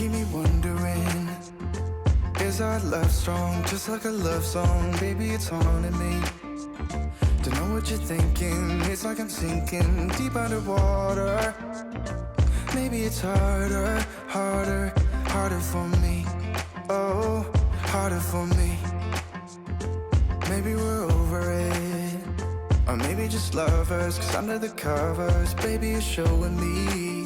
keep me wondering, is our love strong, just like a love song? Baby, it's haunting me. Don't know what you're thinking, it's like I'm sinking deep underwater. Maybe it's harder, harder, harder for me. Oh, harder for me. Maybe we're over it, or maybe just lovers, cause under the covers, baby, you're showing me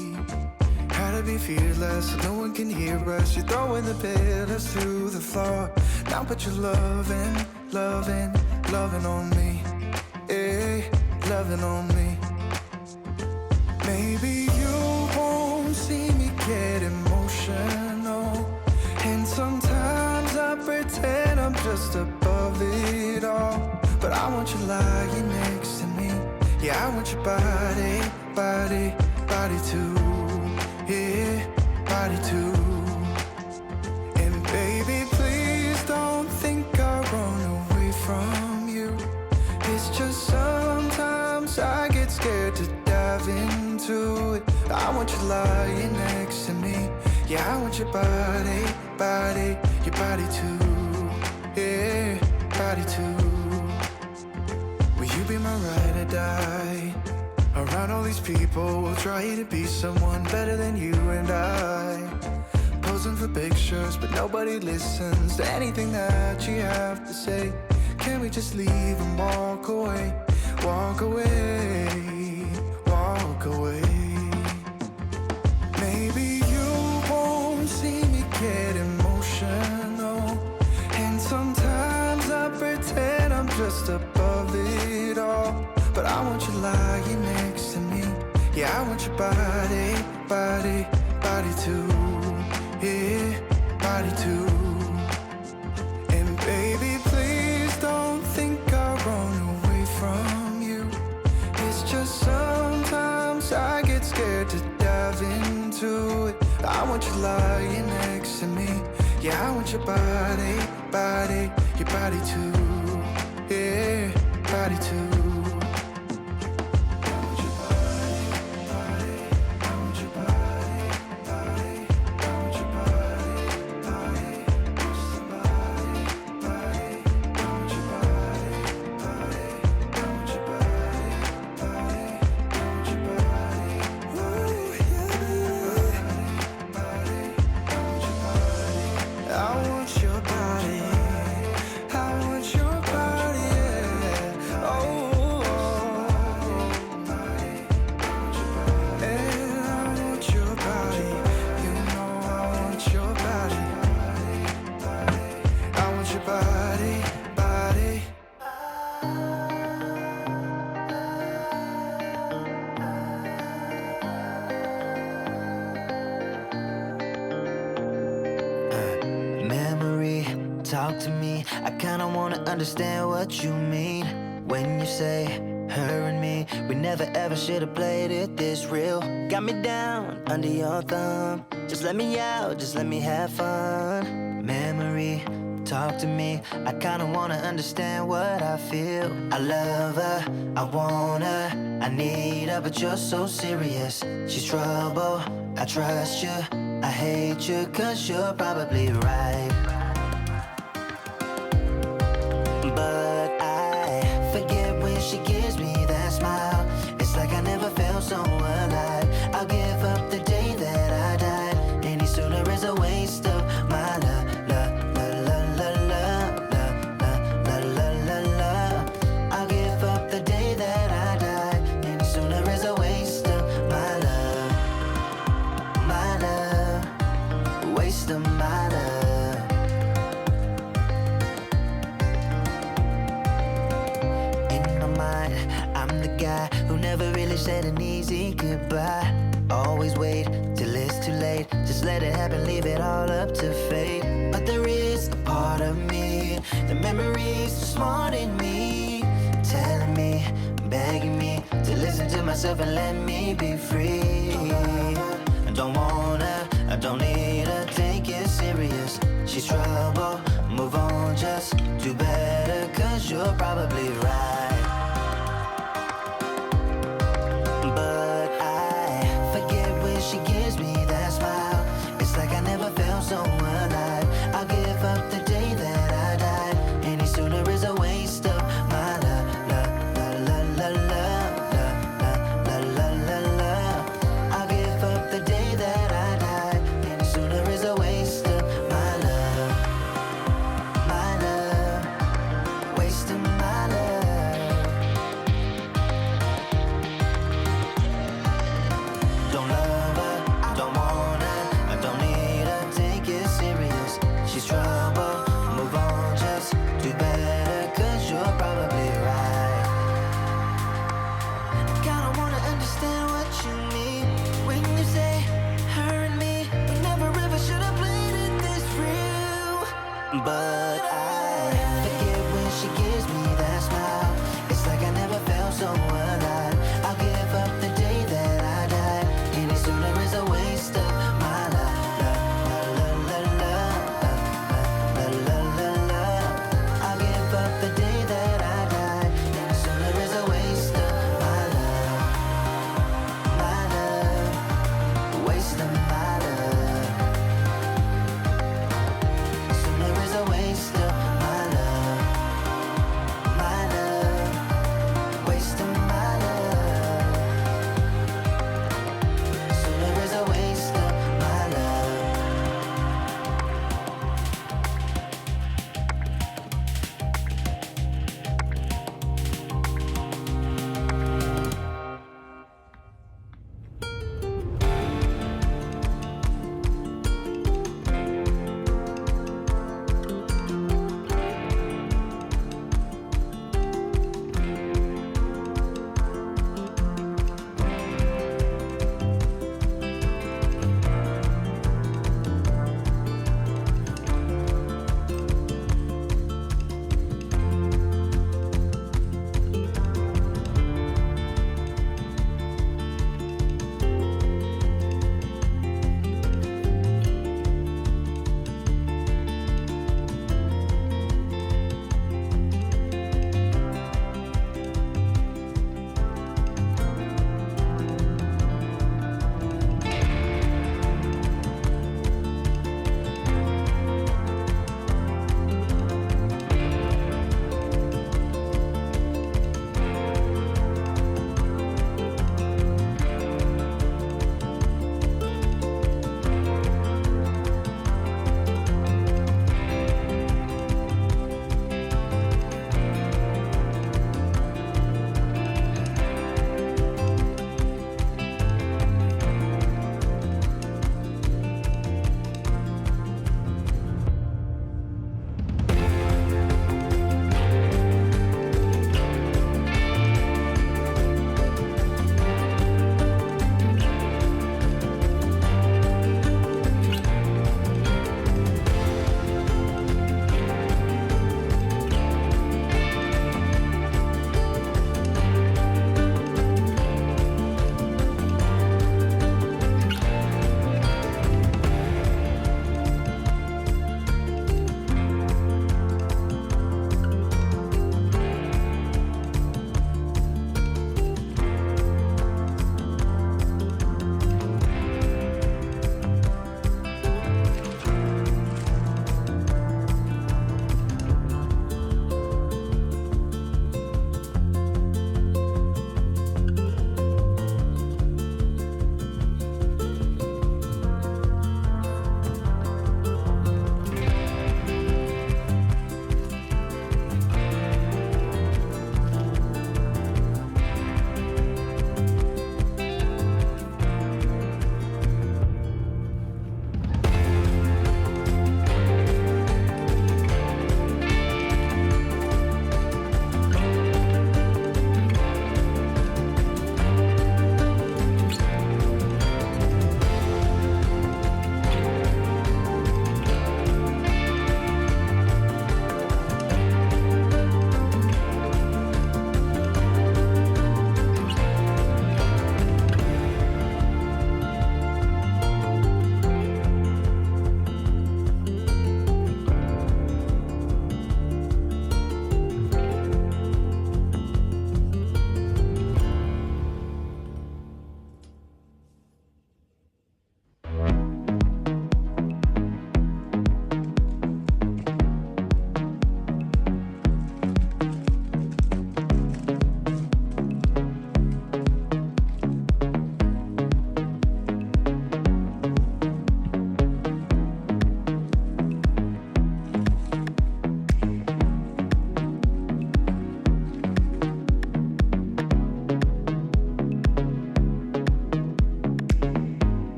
how to be fearless so no one can hear us. You're throwing the pillars through the floor. Now put your loving, loving, loving on me. Eh, loving on me. Maybe you won't see me get emotional, and sometimes I pretend I'm just above it all. But I want you lying next to me. Yeah, I want your body, body, body too. Yeah, body too. And baby, please don't think I run away from you. It's just sometimes I get scared to dive into it. I want you lying next to me. Yeah, I want your body, body, your body too. Yeah, body too. Will you be my ride or die? Around all these people, we'll try to be someone better than you and I. Posing for pictures, but nobody listens to anything that you have to say. Can we just leave and walk away? Walk away, walk away. Maybe you won't see me get emotional, and sometimes I pretend I'm just above it all. But I want you lying next to me. Yeah, I want your body, body, body too. Yeah, body too. And baby, please don't think I run away from you. It's just sometimes I get scared to dive into it. I want you lying next to me. Yeah, I want your body, body, your body too. Yeah, body too. Talk to me, I kinda wanna understand what you mean when you say her and me. We never ever should've played it this real. Got me down under your thumb. Just let me out, just let me have fun. Memory, talk to me, I kinda wanna understand what I feel. I love her, I want her, I need her, but you're so serious. She's trouble, I trust you, I hate you, cause you're probably right. But I forget when she gives me that smile. It's like I never felt so alive. I'll give up the day that I died. Any sooner is a waste of my love. I'll give up the day that I died. Any sooner is a waste of my love. My love, waste of my love. I'm the guy who never really said an easy goodbye. Always wait till it's too late. Just let it happen, leave it all up to fate. But there is a part of me, the memories too smart in me, telling me, begging me to listen to myself and let me be free. I don't want her, I don't need her, take it serious. She's trouble, move on, just do better, cause you're probably right.